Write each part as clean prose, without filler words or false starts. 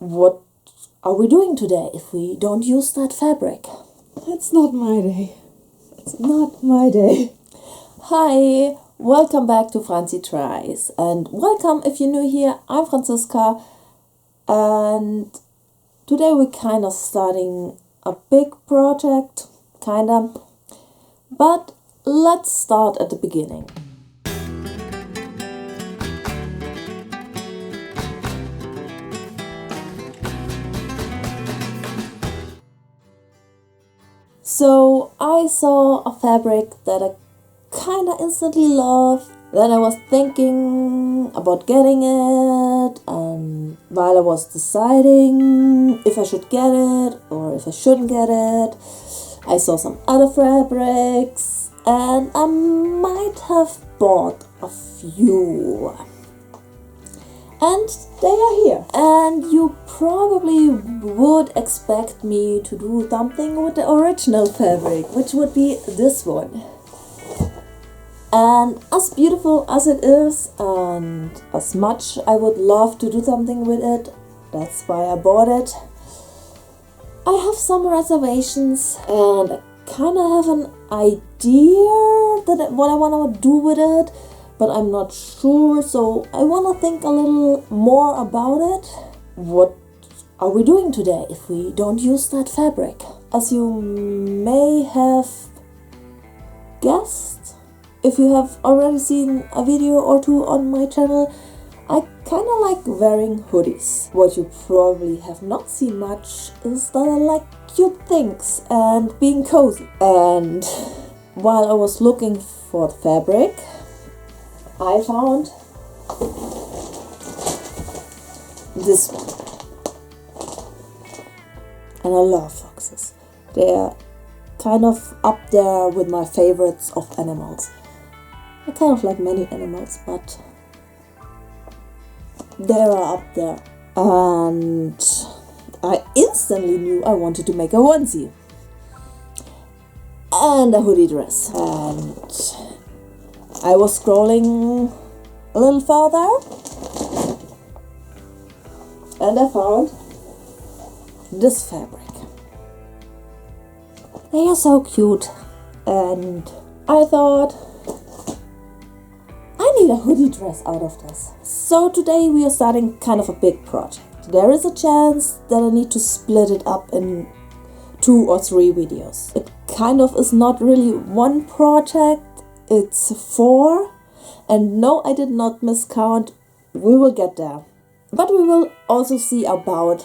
What are we doing today if we don't use that fabric? It's not my day. It's not my day. Hi, welcome back to FranziTrys, and welcome if you're new here. I'm Franziska, and today we're kind of starting a big project, but let's start at the beginning. So I saw a fabric that I kinda instantly loved. Then I was thinking about getting it, and while I was deciding if I should get it or if I shouldn't get it, I saw some other fabrics and I might have bought a few. And they are here. And you probably would expect me to do something with the original fabric, which would be this one. And as beautiful as it is, and as much I would love to do something with it, that's why I bought it, I have some reservations and I kind of have an idea that what I want to do with it, but I'm not sure, so I want to think a little more about it. What are we doing today if we don't use that fabric? As you may have guessed, if you have already seen a video or two on my channel, I kind of like wearing hoodies. What you probably have not seen much is that I like cute things and being cozy. And while I was looking for the fabric, I found this one. And I love foxes. They're kind of up there with my favorites of animals. I kind of like many animals, but they are up there. And I instantly knew I wanted to make a onesie and a hoodie dress. And I was scrolling a little further and I found this fabric. They are so cute, and I thought I need a hoodie dress out of this. So today we are starting kind of a big project. There is a chance that I need to split it up in 2 or 3 videos. It kind of is not really one project. It's 4, and no, I did not miscount. We will get there. But we will also see about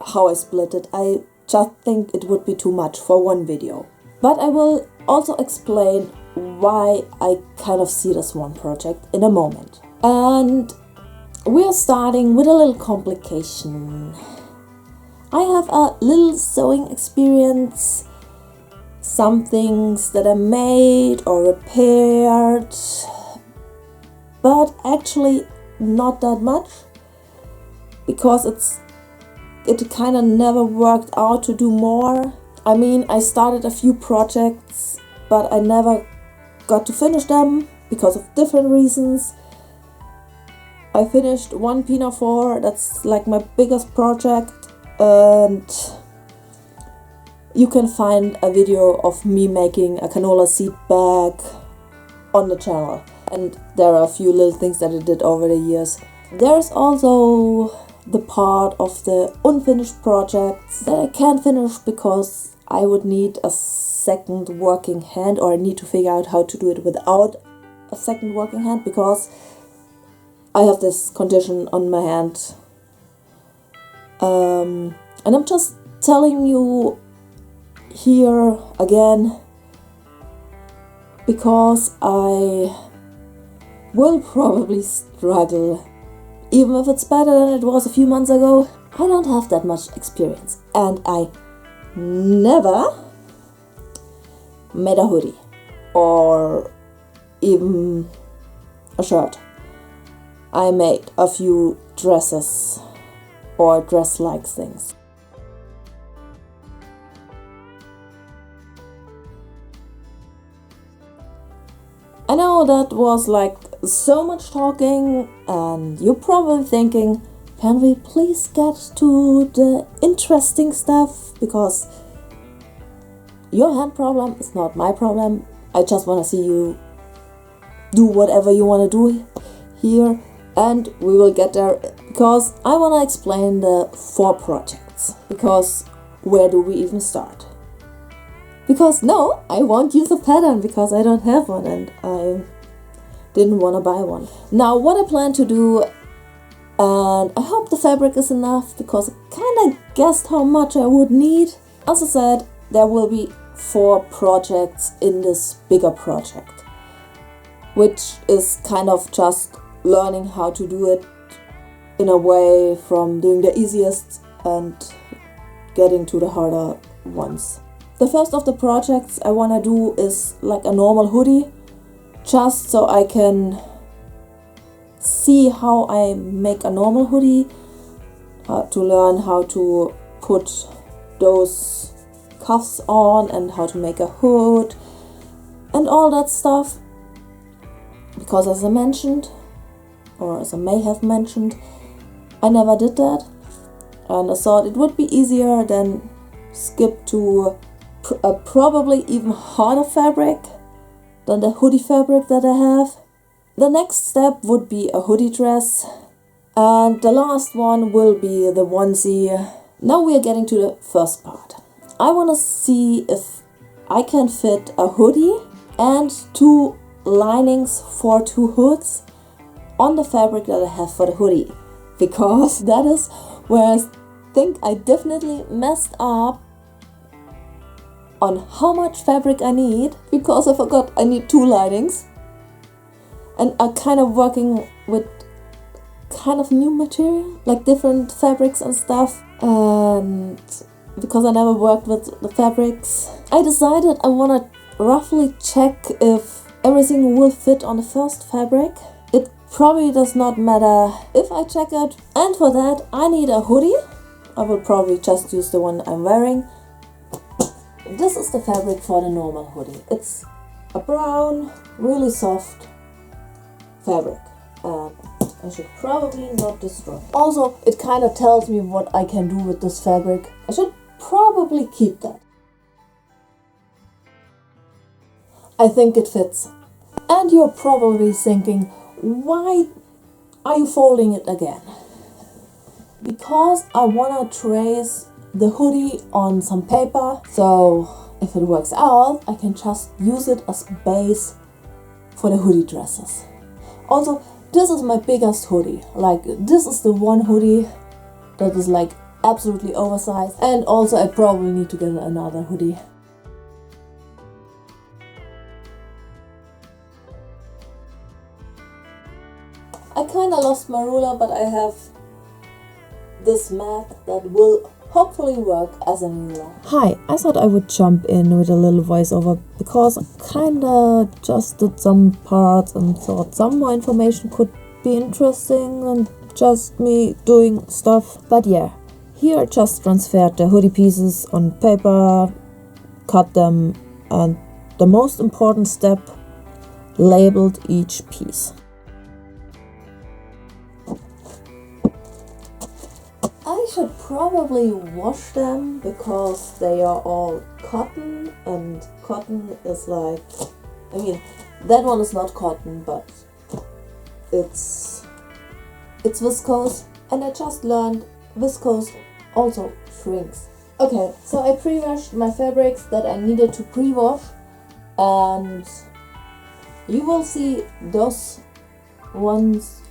how I split it. I just think it would be too much for one video. But I will also explain why I kind of see this one project in a moment. And we are starting with a little complication. I have a little sewing experience. Some things that I made or repaired, but actually not that much, because it kind of never worked out to do more. I mean, I started a few projects, but I never got to finish them because of different reasons. I finished one pinafore, that's like my biggest project, and you can find a video of me making a canola seed bag on the channel. And there are a few little things that I did over the years. There's also the part of the unfinished projects that I can't finish because I would need a second working hand, or I need to figure out how to do it without a second working hand, because I have this condition on my hand. And I'm just telling you here again because I will probably struggle, even if it's better than it was a few months ago. I don't have that much experience, and I never made a hoodie or even a shirt. I made a few dresses or dress-like things. I know that was like so much talking, and you're probably thinking, can we please get to the interesting stuff? Because your hand problem is not my problem. I just want to see you do whatever you want to do here, and we will get there, because I want to explain the 4 projects. Because where do we even start? Because no, I won't use a pattern because I don't have one and I didn't want to buy one. Now what I plan to do, and I hope the fabric is enough because I kind of guessed how much I would need. As I said, there will be 4 projects in this bigger project, which is kind of just learning how to do it in a way from doing the easiest and getting to the harder ones. The first of the projects I want to do is like a normal hoodie, just so I can see how I make a normal hoodie, to learn how to put those cuffs on and how to make a hood and all that stuff. Because as I mentioned, or as I may have mentioned, I never did that, and I thought it would be easier than skip to a probably even harder fabric than the hoodie fabric that I have. The next step would be a hoodie dress, and the last one will be the onesie. Now we are getting to the first part. I want to see if I can fit a hoodie and 2 linings for 2 hoods on the fabric that I have for the hoodie, because that is where I think I definitely messed up on how much fabric I need, because I forgot I need 2 linings, and I'm kind of working with kind of new material, like different fabrics and stuff, and because I never worked with the fabrics, I decided I want to roughly check if everything will fit on the first fabric. It probably does not matter if I check it, and for that I need a hoodie. I will probably just use the one I'm wearing. This is the fabric for the normal hoodie. It's a brown, really soft fabric, and I should probably not destroy. Also, it kind of tells me what I can do with this fabric. I should probably keep that. I think it fits. And you're probably thinking, why are you folding it again? Because I want to trace the hoodie on some paper, so if it works out, I can just use it as base for the hoodie dresses. Also, this is my biggest hoodie. Like, this is the one hoodie that is like absolutely oversized, and also I probably need to get another hoodie. I kinda lost my ruler, but I have this mat that will hopefully work as a ruler. Hi, I thought I would jump in with a little voiceover because I kinda just did some parts and thought some more information could be interesting than just me doing stuff. But yeah, here I just transferred the hoodie pieces on paper, cut them, and the most important step, labeled each piece. I should probably wash them because they are all cotton, and cotton is like, I mean, that one is not cotton, but it's viscose, and I just learned viscose also shrinks. Okay, so I pre-washed my fabrics that I needed to pre-wash, and you will see those ones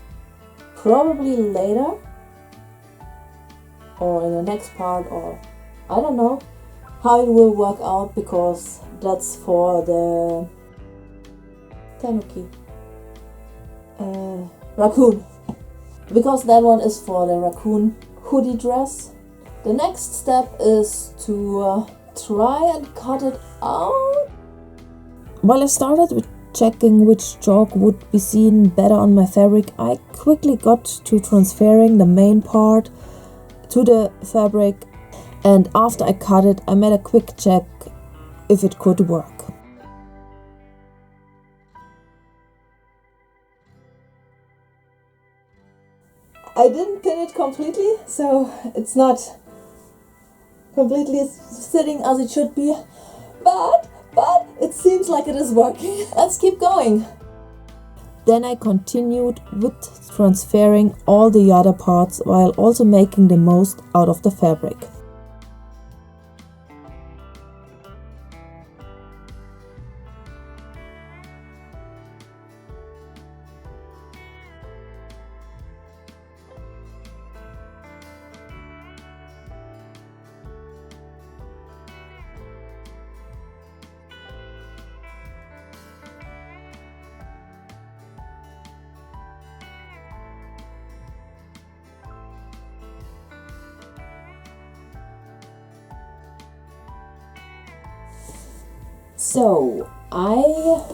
probably later, or in the next part, or I don't know how it will work out, because that's for the tanuki, raccoon, because that one is for the raccoon hoodie dress. The next step is to try and cut it out. While I started with checking which chalk would be seen better on my fabric, I quickly got to transferring the main part to the fabric, and after I cut it, I made a quick check if it could work. I didn't pin it completely, so it's not completely sitting as it should be, but it seems like it is working. Let's keep going. Then I continued with transferring all the other parts while also making the most out of the fabric. So I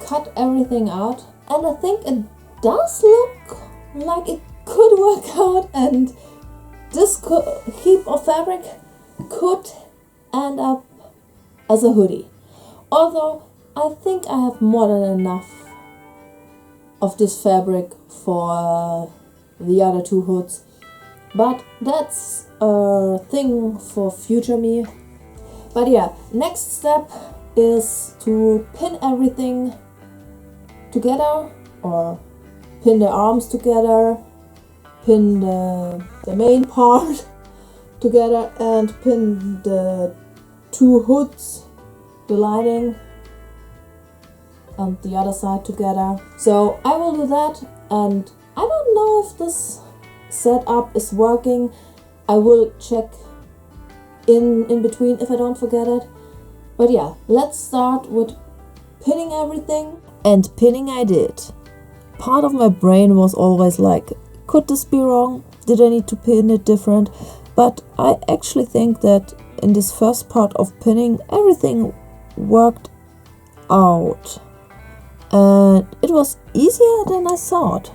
cut everything out, and I think it does look like it could work out, and this heap of fabric could end up as a hoodie. Although I think I have more than enough of this fabric for the other two hoods, but that's a thing for future me. But yeah, next step is to pin everything together, or pin the arms together, pin the main part together, and pin the two hoods, the lining and the other side together. So I will do that, and I don't know if this setup is working. I will check in between if I don't forget it. But yeah, let's start with pinning everything. And pinning I did. Part of my brain was always like, could this be wrong? Did I need to pin it different? But I actually think that in this first part of pinning, everything worked out. And it was easier than I thought.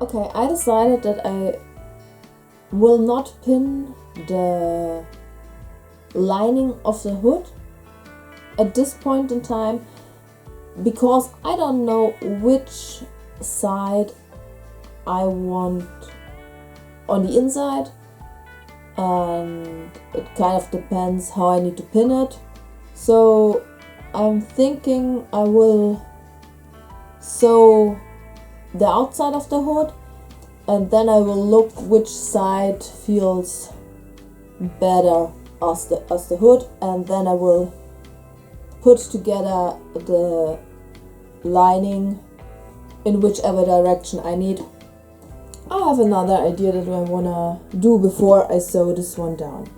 Okay, I decided that I will not pin the lining of the hood at this point in time, because I don't know which side I want on the inside, and it kind of depends how I need to pin it. So I'm thinking I will sew the outside of the hood, and then I will look which side feels better as the hood, and then I will put together the lining in whichever direction I need. I have another idea that I wanna do before I sew this one down.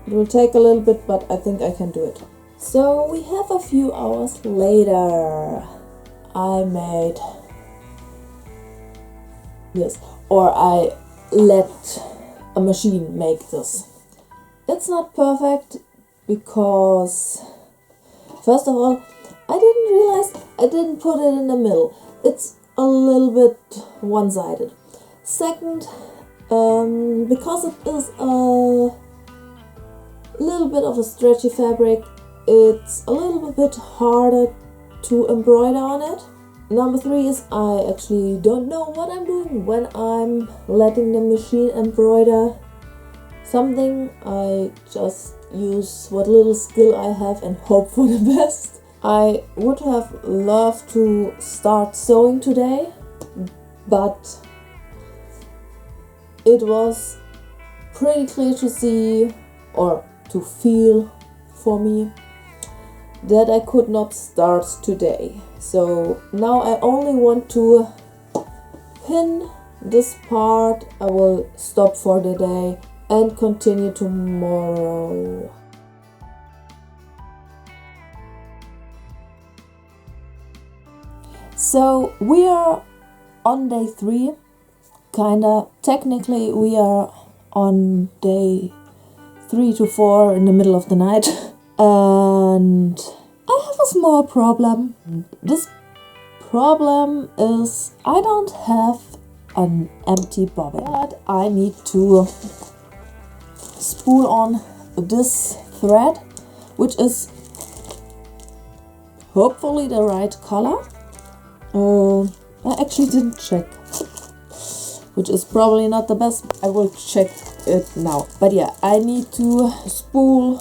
It will take a little bit, but I think I can do it. So we have a few hours later. I made this, or I let a machine make this. It's not perfect because, first of all, I didn't realize I didn't put it in the middle. It's a little bit one-sided. Second, because it is a little bit of a stretchy fabric, it's a little bit harder to embroider on it. Number 3 is I actually don't know what I'm doing when I'm letting the machine embroider something. I just use what little skill I have and hope for the best. I would have loved to start sewing today, but it was pretty clear to see, or to feel for me, that I could not start today. So now I only want to pin this part. I will stop for the day and continue tomorrow. So we are on day 3, kinda. Technically we are on day 3 to 4 in the middle of the night. And I have a small problem. This problem is I don't have an empty bobbin, but I need to spool on this thread, which is hopefully the right color. I actually didn't check, which is probably not the best. I will check it now. But yeah, I need to spool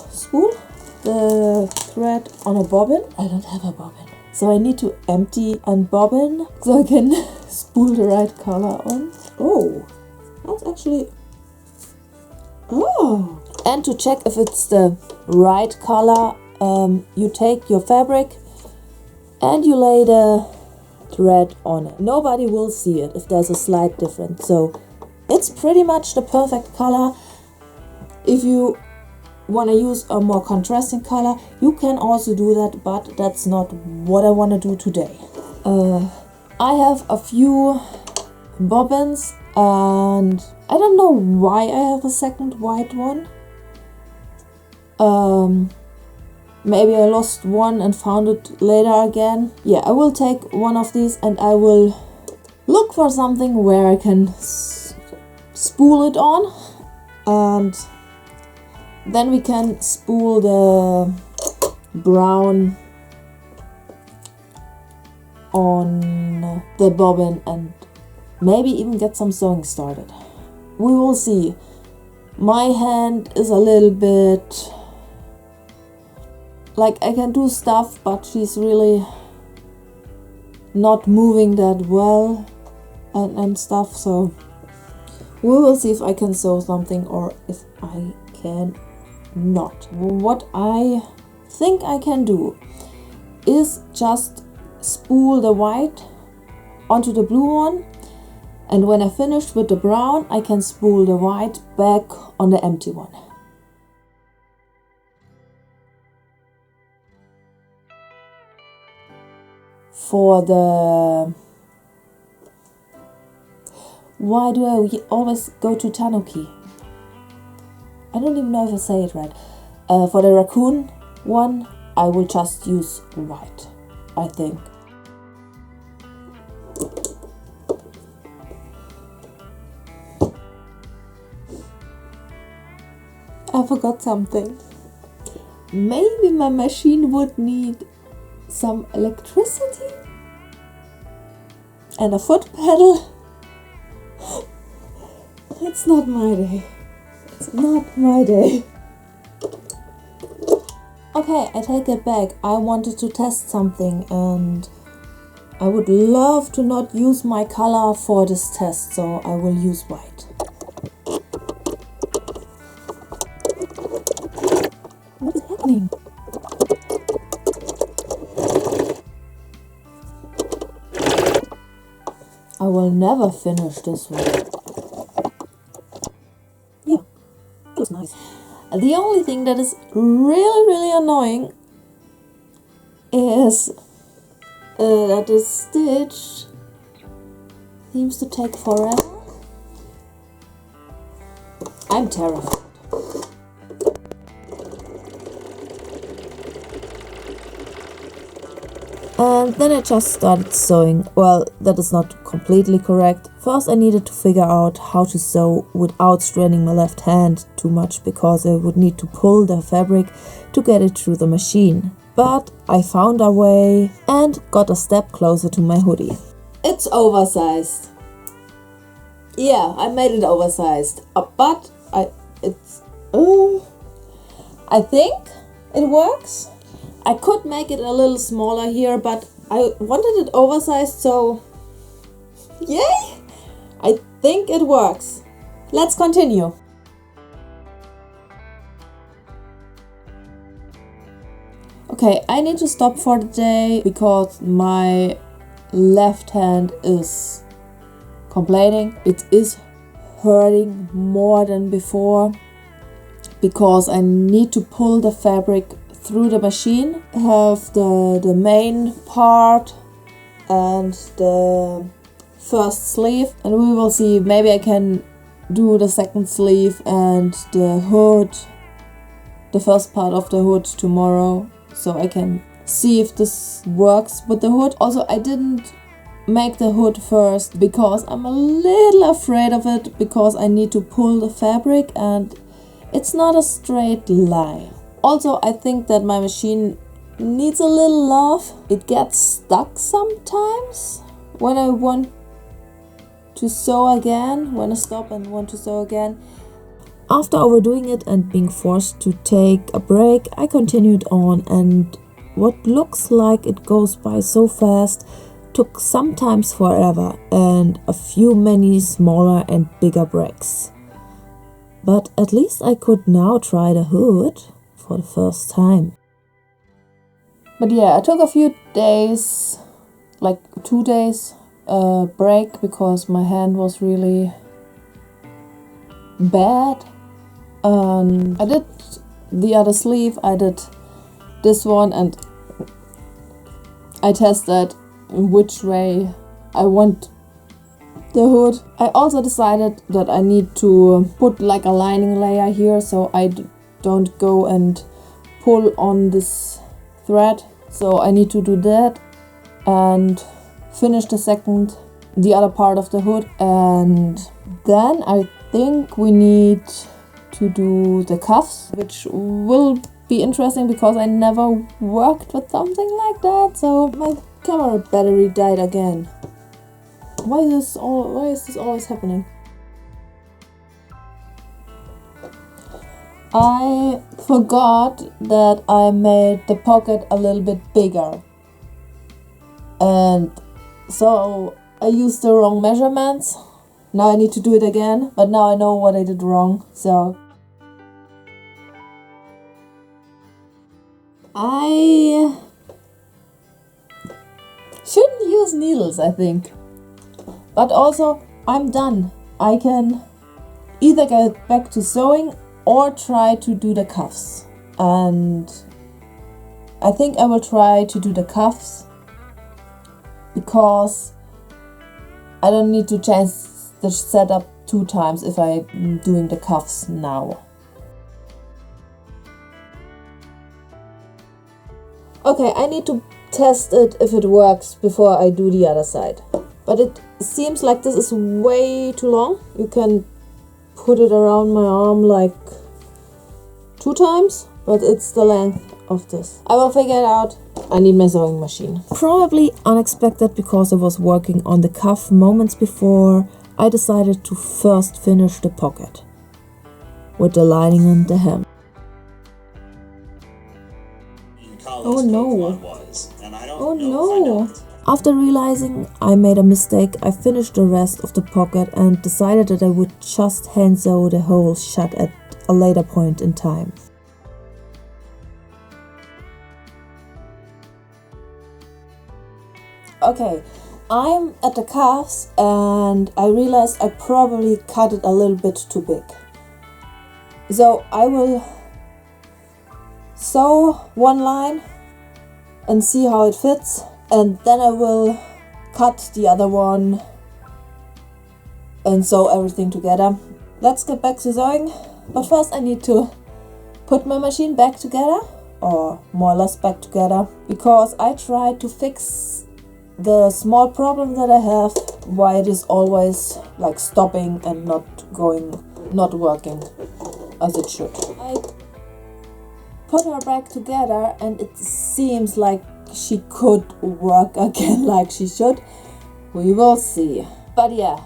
the thread on a bobbin. I don't have a bobbin, so I need to empty and bobbin so I can spool the right color on. Oh, that's actually... Oh! And to check if it's the right color, you take your fabric and you lay the thread on it. Nobody will see it if there's a slight difference. So it's pretty much the perfect color. If you want to use a more contrasting color, you can also do that, but that's not what I want to do today. I have a few bobbins and I don't know why I have a second white one. Maybe I lost one and found it later again. Yeah, I will take one of these and I will look for something where I can spool it on, and then we can spool the brown on the bobbin and maybe even get some sewing started. We will see. My hand is a little bit like I can do stuff, but she's really not moving that well and stuff, so we will see if I can sew something or if I can not. What I think I can do is just spool the white onto the blue one, and when I finish with the brown I can spool the white back on the empty one. For the... Why do I always go to Tanuki? I don't even know if I say it right. For the raccoon one, I will just use white, I think. I forgot something. Maybe my machine would need some electricity and a foot pedal. It's not my day. It's not my day. Okay, I take it back. I wanted to test something and I would love to not use my color for this test, so I will use white. What is happening? I will never finish this one. Yeah, looks nice. The only thing that is really annoying is that the stitch seems to take forever. I'm terrified. And then I just started sewing. Well, that is not completely correct. First I needed to figure out how to sew without straining my left hand too much, because I would need to pull the fabric to get it through the machine. But I found a way and got a step closer to my hoodie. It's oversized. Yeah, I made it oversized. But I think it works. I could make it a little smaller here, but I wanted it oversized, so yay! I think it works. Let's continue. Okay, I need to stop for the day because my left hand is complaining. It is hurting more than before because I need to pull the fabric through the machine. I have the main part and the first sleeve, and we will see. Maybe I can do the second sleeve and the hood, the first part of the hood tomorrow, so I can see if this works with the hood. Also, I didn't make the hood first because I'm a little afraid of it, because I need to pull the fabric and it's not a straight line. Also, I think that my machine needs a little love. It gets stuck sometimes when I want to sew again, when I stop and want to sew again. After overdoing it and being forced to take a break, I continued on, and what looks like it goes by so fast took sometimes forever and a few many smaller and bigger breaks. But at least I could now try the hood for the first time. But yeah, I took a few days, like 2 days, break because my hand was really bad. I did the other sleeve, I did this one, and I tested which way I want the hood. I also decided that I need to put like a lining layer here so I don't go and pull on this thread. So I need to do that and finish the other part of the hood, and then I think we need to do the cuffs, which will be interesting because I never worked with something like that. So my camera battery died again. Why is this always happening? I forgot that I made the pocket a little bit bigger, and so I used the wrong measurements. Now I need to do it again, but now I know what I did wrong, so I shouldn't use needles, I think. But also, I'm done. I can either get back to sewing or try to do the cuffs. And I think I will try to do the cuffs because I don't need to change the setup 2 times if I'm doing the cuffs now. Okay, I need to test it if it works before I do the other side. But it seems like this is way too long. You can put it around my arm like 2 times, but it's the length of this. I will figure it out. I need my sewing machine. Probably unexpected because I was working on the cuff moments before. I decided to first finish the pocket with the lining and the hem. Oh no. Oh no. After realizing I made a mistake, I finished the rest of the pocket and decided that I would just hand sew the hole shut at a later point in time. Okay, I'm at the cuffs and I realized I probably cut it a little bit too big. So I will sew one line and see how it fits, and then I will cut the other one and sew everything together. Let's get back to sewing, but first I need to put my machine back together, or more or less back together, because I tried to fix the small problem that I have, why it is always like stopping and not working as it should. I put her back together and it seems like she could work again like she should. We will see. But yeah,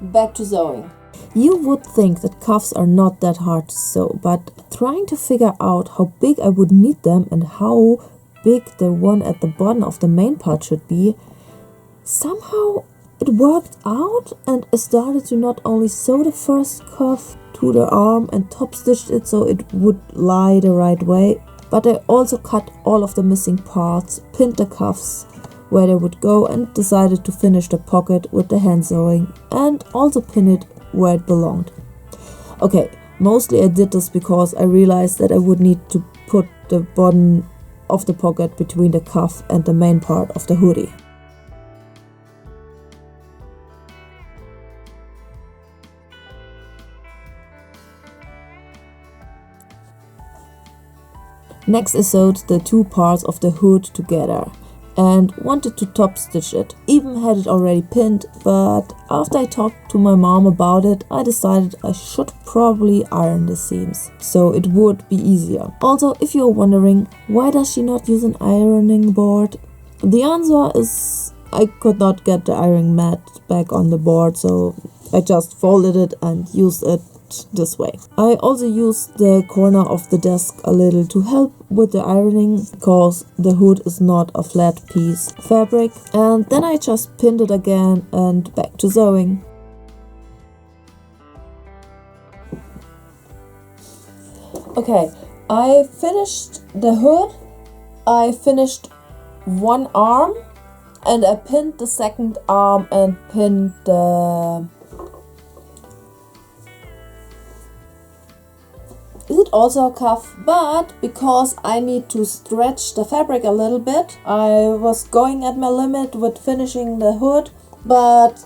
back to sewing. You would think that cuffs are not that hard to sew, but trying to figure out how big I would need them and how big the one at the bottom of the main part should be, somehow it worked out, and I started to not only sew the first cuff to the arm and top stitched it so it would lie the right way, but I also cut all of the missing parts, pinned the cuffs where they would go, and decided to finish the pocket with the hand sewing and also pin it where it belonged. Okay, mostly I did this because I realized that I would need to put the bottom of the pocket between the cuff and the main part of the hoodie. Next I sewed the 2 parts of the hood together. and wanted to top stitch it. Even had it already pinned, but after I talked to my mom about it, I decided I should probably iron the seams, so it would be easier. Also, if you're wondering, why does she not use an ironing board? The answer is I could not get the ironing mat back on the board, so I just folded it and used it this way. I also used the corner of the desk a little to help with the ironing, because the hood is not a flat piece fabric, and then I just pinned it again and back to sewing. Okay, I finished the hood, I finished one arm, and I pinned the second arm and pinned the... Is it also a cuff? But because I need to stretch the fabric a little bit, I was going at my limit with finishing the hood, but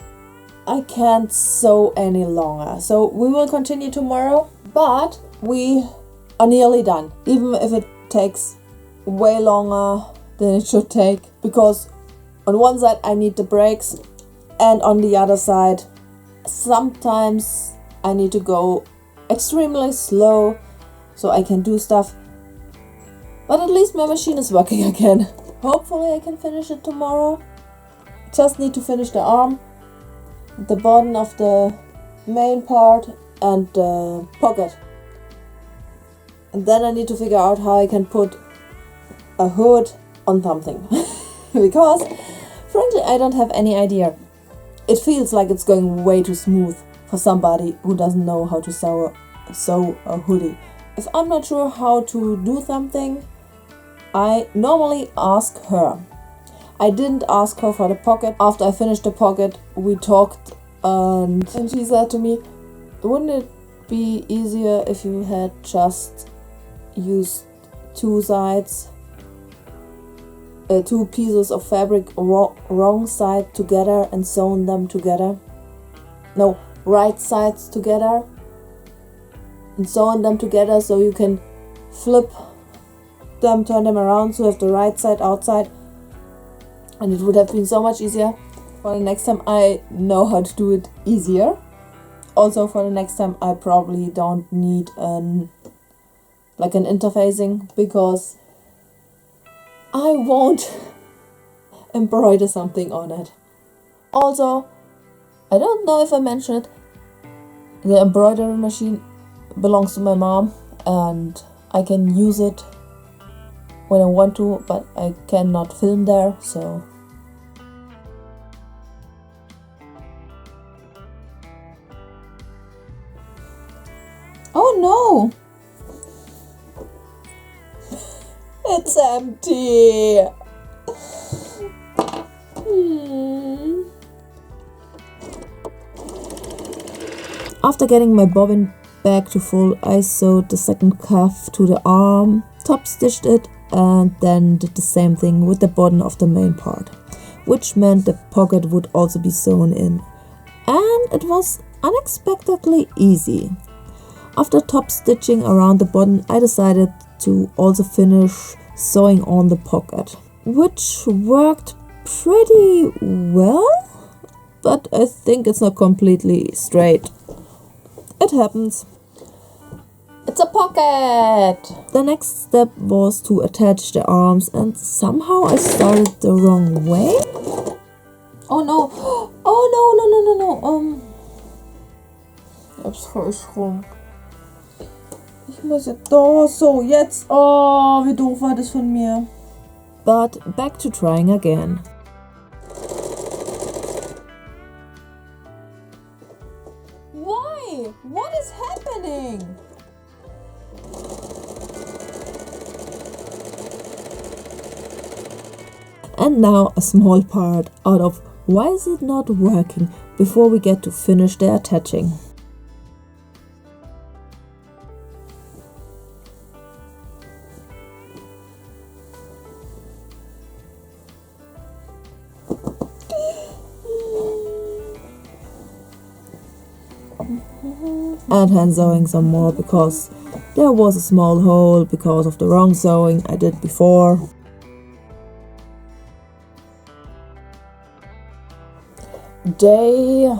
I can't sew any longer. So we will continue tomorrow, but we are nearly done, even if it takes way longer than it should take, because on one side I need the breaks, and on the other side sometimes I need to go extremely slow so I can do stuff. But at least my machine is working again. Hopefully I can finish it tomorrow. Just need to finish the arm, the bottom of the main part, and the pocket. And then I need to figure out how I can put a hood on something. Because frankly I don't have any idea. It feels like it's going way too smooth for somebody who doesn't know how to sew a hoodie. If I'm not sure how to do something, I normally ask her. I didn't ask her for the pocket. After I finished the pocket, we talked, and she said to me, wouldn't it be easier if you had just used two sides, two pieces of fabric wrong side together and sewn them together? No, right sides together and sewn them together, so you can flip them, turn them around, so you have the right side outside, and it would have been so much easier. For the next time I know how to do it easier. Also for the next time I probably don't need an interfacing, because I won't embroider something on it. Also, I don't know if I mentioned it, the embroidery machine belongs to my mom, and I can use it when I want to, but I cannot film there, so... Oh no! It's empty! After getting my bobbin back to full, I sewed the second cuff to the arm, top stitched it, and then did the same thing with the bottom of the main part, which meant the pocket would also be sewn in. And it was unexpectedly easy. After top stitching around the bottom, I decided to also finish sewing on the pocket, which worked pretty well, but I think it's not completely straight. It happens. It's a pocket! The next step was to attach the arms, and somehow I started the wrong way. Oh no! Oh no! Ich hab's falsch rum. Ich muss jetzt... Oh, so, jetzt... Oh, wie doof war das von mir. But back to trying again. Why? What is happening? And now a small part out of why is it not working before we get to finish the attaching. And hand sewing some more, because there was a small hole because of the wrong sewing I did before. day,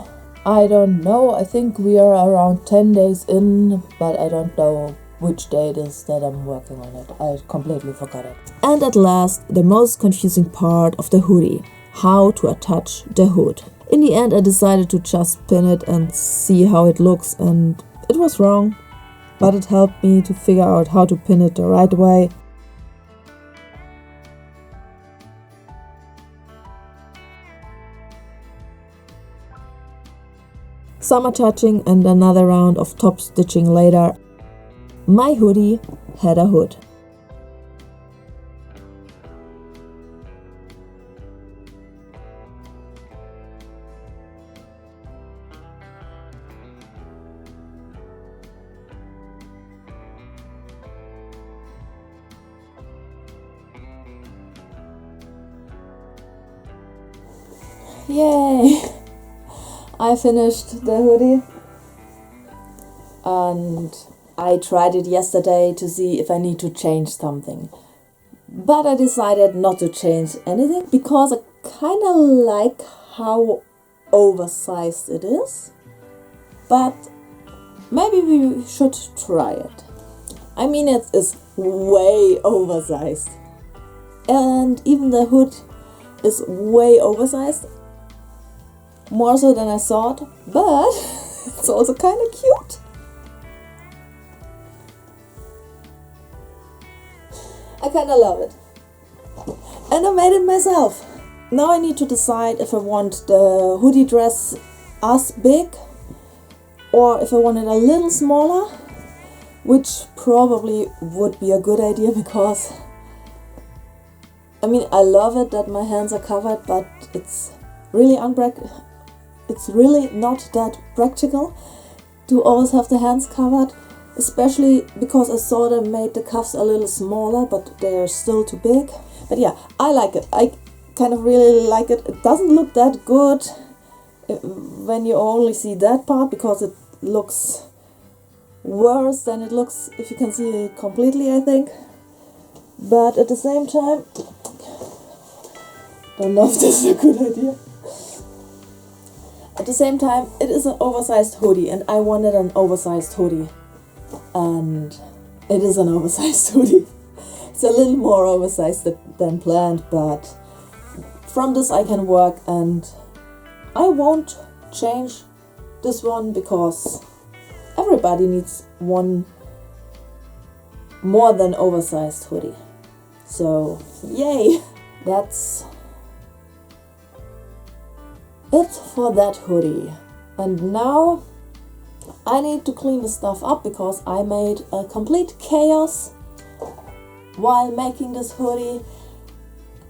I don't know. I think we are around 10 days in, but I don't know which day it is that I'm working on it. I completely forgot it. And at last, the most confusing part of the hoodie: how to attach the hood. In the end, I decided to just pin it and see how it looks, and it was wrong, but it helped me to figure out how to pin it the right way. Some attaching and another round of top stitching later, my hoodie had a hood. Yay! I finished the hoodie and I tried it yesterday to see if I need to change something. But I decided not to change anything because I kind of like how oversized it is. But maybe we should try it. I mean, it is way oversized. And even the hood is way oversized. More so than I thought, but it's also kind of cute. I kind of love it. And I made it myself. Now I need to decide if I want the hoodie dress as big or if I want it a little smaller, which probably would be a good idea because I mean, I love it that my hands are covered, but it's really It's really not that practical to always have the hands covered, especially because I sort of made the cuffs a little smaller, but they are still too big. But yeah, I like it. I kind of really like it. It doesn't look that good when you only see that part because it looks worse than it looks if you can see it completely, I think. But at the same time, don't know if this is a good idea. At the same time, it is an oversized hoodie and I wanted an oversized hoodie. And it is an oversized hoodie. It's a little more oversized than planned, but from this I can work and I won't change this one because everybody needs one more than oversized hoodie. So, yay! That's it for that hoodie. And now I need to clean the stuff up because I made a complete chaos while making this hoodie.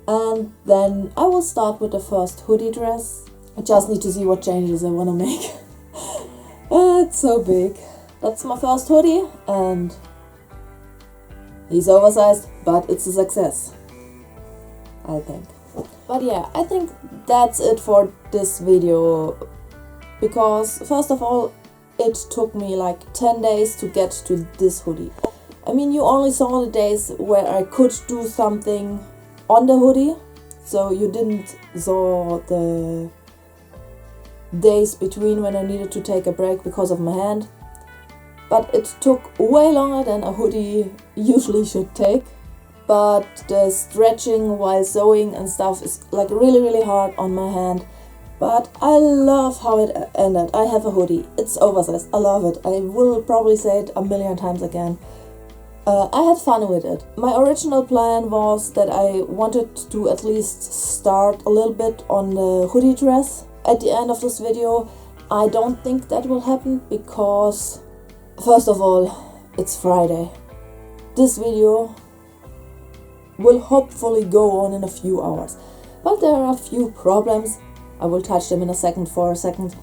And then I will start with the first hoodie dress. I just need to see what changes I want to make. It's so big. That's my first hoodie and he's oversized, but it's a success, I think. But yeah, I think that's it for this video, because first of all, it took me like 10 days to get to this hoodie. I mean, you only saw the days where I could do something on the hoodie, so you didn't saw the days between when I needed to take a break because of my hand. But it took way longer than a hoodie usually should take. But the stretching while sewing and stuff is like really hard on my hand. But I love how it ended. I have a hoodie. It's oversized. I love it. I will probably say it a million times again. I had fun with it. My original plan was that I wanted to at least start a little bit on the hoodie dress at the end of this video. I don't think that will happen because, first of all, it's Friday. This video will hopefully go on in a few hours. But there are a few problems. I will touch them in a second for a second.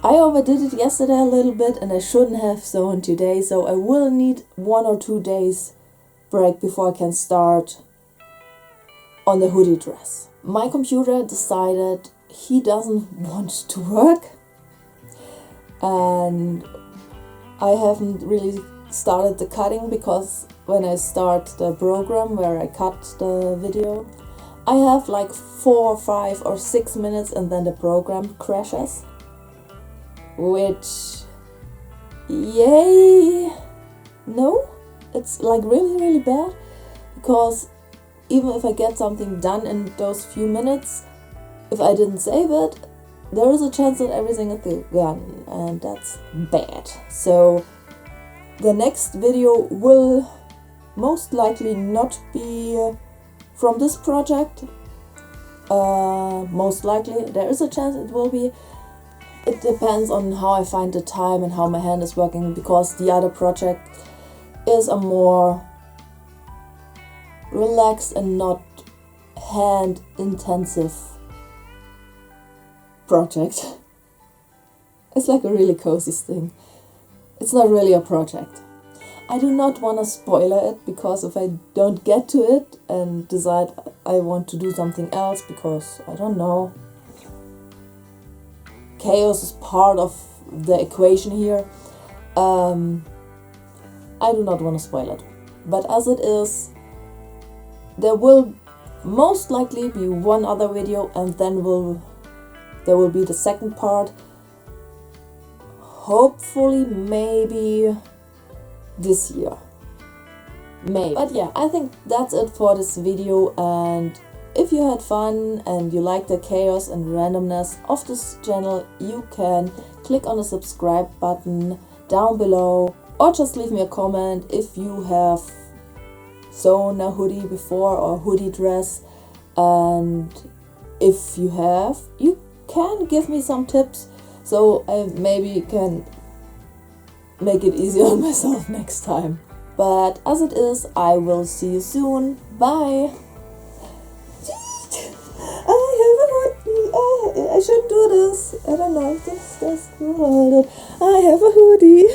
I overdid it yesterday a little bit and I shouldn't have sewn today, so I will need 1 or 2 days break before I can start on the hoodie dress. My computer decided he doesn't want to work and I haven't really started the cutting because when I start the program where I cut the video, I have like 4, 5 or 6 minutes and then the program crashes, which, yay, no, it's like really bad, because even if I get something done in those few minutes, if I didn't save it, there is a chance that everything is gone, and that's bad. So the next video will most likely not be from this project. Most likely there is a chance it will be. It depends on how I find the time and how my hand is working, because the other project is a more relaxed and not hand intensive project. It's like a really cozy thing. It's not really a project. I do not want to spoiler it, because if I don't get to it and decide I want to do something else, because I don't know, chaos is part of the equation here, I do not want to spoil it. But as it is, there will most likely be one other video, and then there will be the second part. Hopefully, maybe this year. Maybe. But yeah, I think that's it for this video, and if you had fun and you like the chaos and randomness of this channel, you can click on the subscribe button down below, or just leave me a comment if you have sewn a hoodie before or hoodie dress, and if you have, you can give me some tips so I maybe can make it easier on myself next time. But as it is, I will see you soon. Bye! I have a hoodie. I should do this. I don't know if this is good. I have a hoodie.